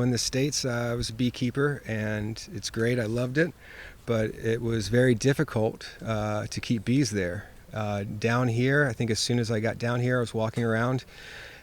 in the States, I was a beekeeper, and it's great. I loved it, but it was very difficult to keep bees there. Down here, I think as soon as I got down here, I was walking around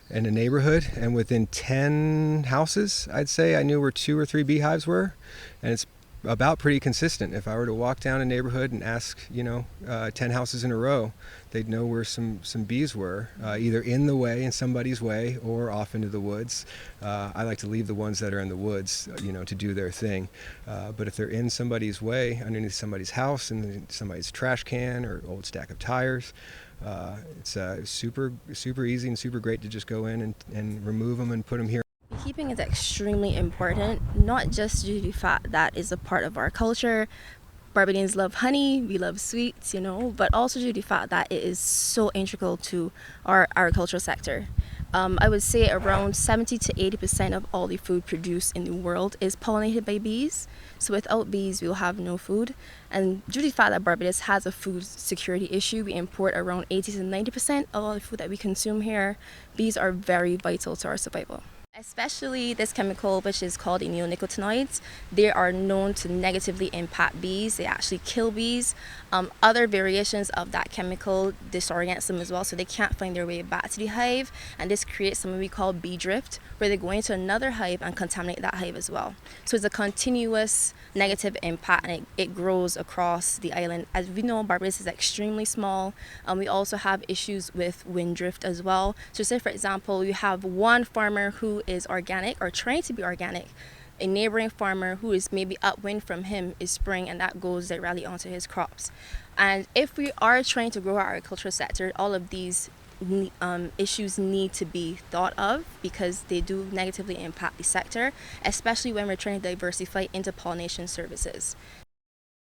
in a neighborhood, and within 10 houses, I'd say, I knew where 2 or 3 beehives were, and it's about pretty consistent. If I were to walk down a neighborhood and ask, 10 houses in a row, they'd know where some bees were, either in the way, in somebody's way, or off into the woods. I like to leave the ones that are in the woods, to do their thing. But if they're in somebody's way, underneath somebody's house, in somebody's trash can or old stack of tires, it's super easy and super great to just go in and remove them and put them here. Beekeeping is extremely important, not just due to the fact that it's a part of our culture. Barbadians love honey, we love sweets, but also due to the fact that it is so integral to our agricultural sector. I would say around 70 to 80% of all the food produced in the world is pollinated by bees. So without bees, we will have no food. And due to the fact that Barbados has a food security issue, we import around 80 to 90% of all the food that we consume here. Bees are very vital to our survival. Especially this chemical, which is called the neonicotinoids. They are known to negatively impact bees. They actually kill bees. Other variations of that chemical disorient them as well, so they can't find their way back to the hive, and this creates something we call bee drift, where they go into another hive and contaminate that hive as well. So it's a continuous negative impact, and it grows across the island. As we know, Barbados is extremely small. We also have issues with wind drift as well. So say, for example, you have one farmer who is organic or trying to be organic. A neighboring farmer who is maybe upwind from him is spraying, and that goes directly onto his crops. And if we are trying to grow our agricultural sector, all of these issues need to be thought of, because they do negatively impact the sector, especially when we're trying to diversify into pollination services.